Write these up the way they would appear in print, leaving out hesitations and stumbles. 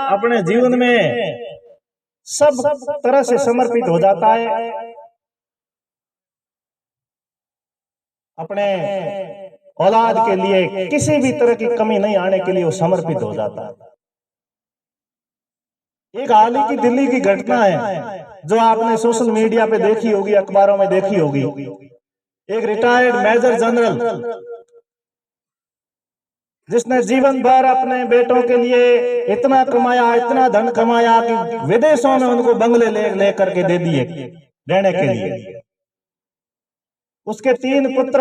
अपने जीवन में सब तरह से समर्पित हो जाता है, अपने औलाद के लिए किसी भी तरह की कमी नहीं आने के लिए वो समर्पित हो जाता है। एक हाल ही की दिल्ली की घटना है जो आपने सोशल मीडिया पे देखी होगी, अखबारों में देखी होगी। एक रिटायर्ड मेजर जनरल जिसने जीवन भर अपने बेटों के लिए इतना कमाया, इतना धन कमाया कि विदेशों में उनको बंगले ले करके दे दिए रहने के लिए। उसके 3 पुत्र,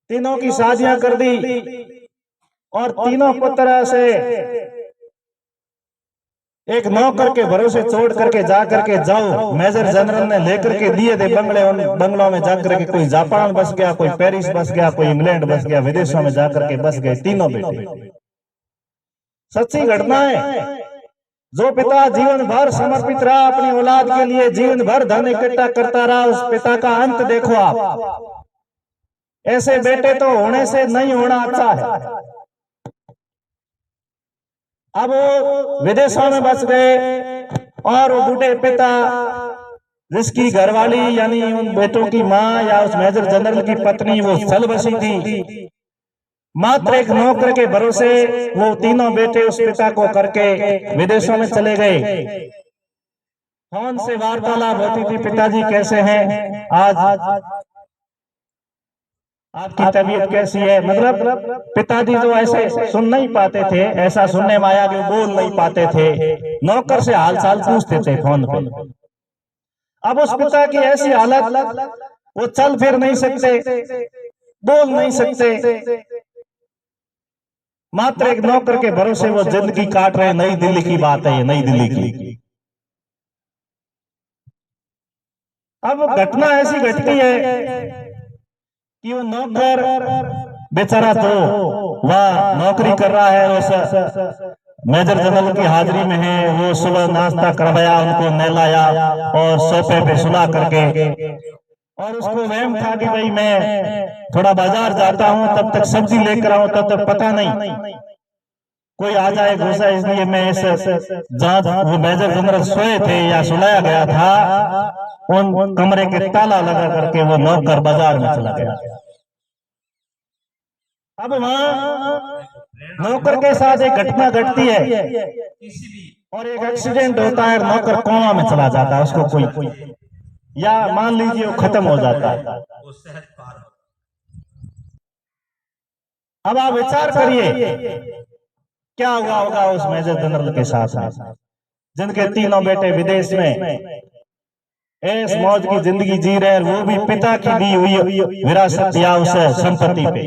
तीनों की शादियां कर दी और तीनों पुत्र से एक नौकर के भरोसे छोड़ करके जा करके जाओ, मेजर जनरल ने लेकर के दिए थे बंगले। उन बंगलों में जाकर के कोई जापान बस गया, कोई पेरिस बस गया, कोई इंग्लैंड बस गया, विदेशों में जाकर के बस गए तीनों बेटे। सच्ची घटना है। जो पिता जीवन भर समर्पित रहा अपनी औलाद के लिए, जीवन भर धन इकट्ठा करता रहा, उस पिता का अंत देखो आप। ऐसे बेटे तो होने से नहीं होना अच्छा है। अब वो विदेशों में बस गए और वो बूढ़े पिता जिसकी घरवाली यानी उन बेटों की माँ या उस मेजर जनरल की पत्नी वो चल बसी थी, मात्र एक नौकर के भरोसे वो तीनों बेटे उस पिता को करके विदेशों में चले गए। फोन से वार्तालाप होती थी, पिताजी कैसे हैं, आज आपकी तबीयत कैसी है। मतलब पिताजी जो ऐसे सुन नहीं पाते थे, ऐसा सुनने में आया कि बोल नहीं पाते थे, नौकर से हालचाल पूछते थे फोन पे। अब उस पिता की ऐसी हालत, वो चल फिर नहीं सकते, बोल नहीं सकते, मात्र एक नौकर के भरोसे वो जिंदगी काट रहे। नई दिल्ली की बात है ये, नई दिल्ली की। अब घटना ऐसी घटती है कि वो नौकर बेचारा तो वह नौकरी कर रहा है, उस मेजर जनरल की हाजिरी में है। वो सुबह नाश्ता करवाया, उनको नहलाया और सोफे पे सुला करके, और उसको वहम था कि भाई मैं थोड़ा बाजार जाता हूं, तब तक सब्जी लेकर आऊं, तब तक पता नहीं कोई आ जाए घुसा, इसलिए मैं इस जहां वो मेजर जनरल सोए थे या सुलाया गया था उन कमरे के ताला लगा करके वो नौकर बाजार में चला गया। अब वहां नौकर के साथ एक घटना घटती है और एक एक्सीडेंट होता है, नौकर कोमा में चला जाता है, उसको कोई या मान लीजिए वो खत्म हो जाता है। अब आप विचार करिए क्या हुआ होगा उस मेजर जनरल के साथ जिनके तीनों बेटे विदेश में ऐस मौज की जिंदगी जी रहे हैं, वो भी पिता की दी हुई विरासत या उस संपत्ति पे।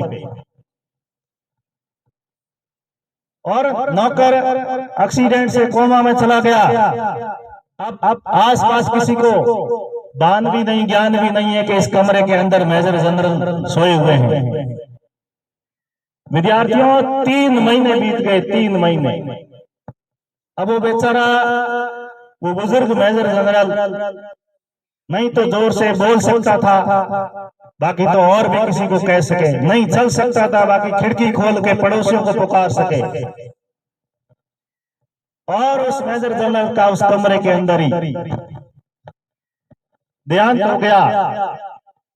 और नौकर एक्सीडेंट से कोमा में चला गया। अब आसपास किसी को भान भी नहीं, ज्ञान भी नहीं है कि इस कमरे के अंदर मेजर जनरल सोए हुए हैं। विद्यार्थियों 3 महीने बीत गए, 3 महीने। अब वो बेचारा वो बुजुर्ग मेजर जनरल नहीं तो जोर से बोल सकता था, बाकी तो और भी किसी को कह सके, नहीं चल सकता था, बाकी खिड़की खोल के पड़ोसियों को पुकार सके। और उस मेजर जनरल का उस कमरे के अंदर ही देहांत हो गया।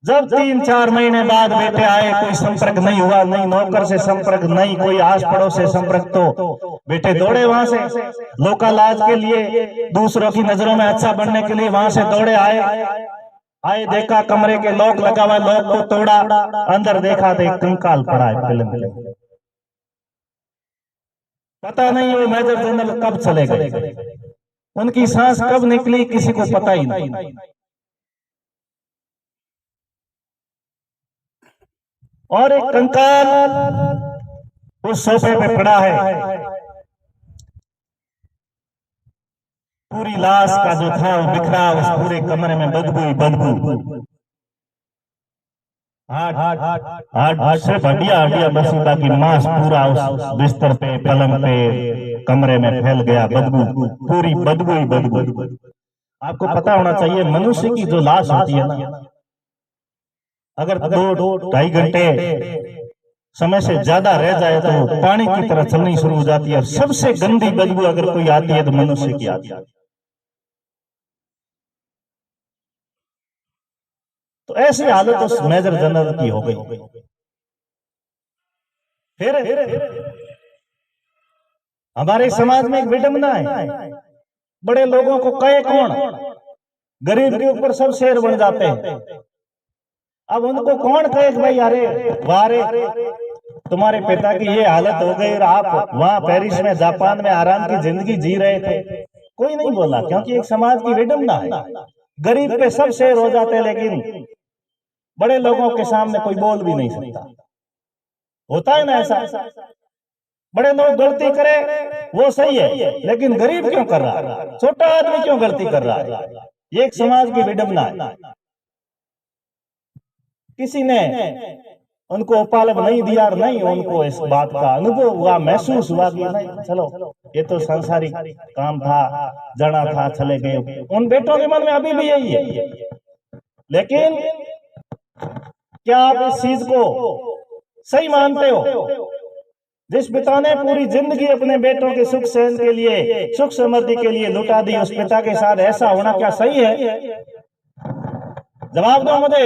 जब 3-4 महीने बाद बेटे आए, कोई संपर्क नहीं हुआ, नहीं नौकर से संपर्क, नहीं कोई आस पड़ोस से संपर्क, तो बेटे दौड़े वहां से लोकल इलाज के लिए, दूसरों की नजरों में अच्छा बनने के लिए वहां से दौड़े आए, देखा कमरे के लॉक लगा हुआ, लॉक को तोड़ा, अंदर देखा तो एक कंकाल पड़ा है फिल्म। पता नहीं वो मेजर जनरल कब चले गए, उनकी सांस कब निकली, किसी को पता ही नहीं। और एक कंकाल उस सोफे पे पड़ा है। पूरी लाश का जो था वो बिखरा उस पूरे कमरे में, बदबू। हाथ सिर्फ हड्डियां बसी, बाकी मांस पूरा उस बिस्तर पे, पलंग पे, कमरे में फैल गया। बदबू, पूरी बदबू ही बदबू। आपको पता होना चाहिए मनुष्य की जो लाश होती है ना, अगर 2-2.5 घंटे समय से ज्यादा रह जाए तो पानी की तरह चलनी शुरू हो जाती है, और सबसे गंदी बदबू अगर कोई आती है तो मनुष्य की आती है। तो ऐसी हालत उस मेजर जनरल की हो गई। फिर हमारे समाज में एक विडंबना है, बड़े लोगों को कहे कौन, गरीब के ऊपर सब शेर बन जाते हैं। अब उनको कौन कहे भाई अरे वारे तुम्हारे पिता की ये हालत हो गई और आप वहां पेरिस में जापान में आराम की जिंदगी जी रहे थे। कोई नहीं बोला, क्योंकि एक समाज की विडंबना है। गरीब पे सब शेर हो जाते लेकिन बड़े लोगों के सामने कोई बोल भी नहीं सकता। होता है ना ऐसा, बड़े लोग गलती करे वो सही है, लेकिन गरीब क्यों कर रहा है, छोटा आदमी क्यों गलती कर रहा है? ये एक समाज की विडंबना है। किसी ने उनको उपालब नहीं दिया और नहीं उनको इस बात का अनुभव हुआ, महसूस हुआ कि नहीं चलो ये तो सांसारिक काम था, जाना था, चले गए। उन बेटों के मन में अभी भी यही है। लेकिन क्या आप इस चीज को सही मानते हो? जिस पिता ने पूरी जिंदगी अपने बेटों के सुख सहन के लिए, सुख समृद्धि के लिए लुटा दी, उस पिता के साथ ऐसा होना क्या सही है? जवाब दो मुझे।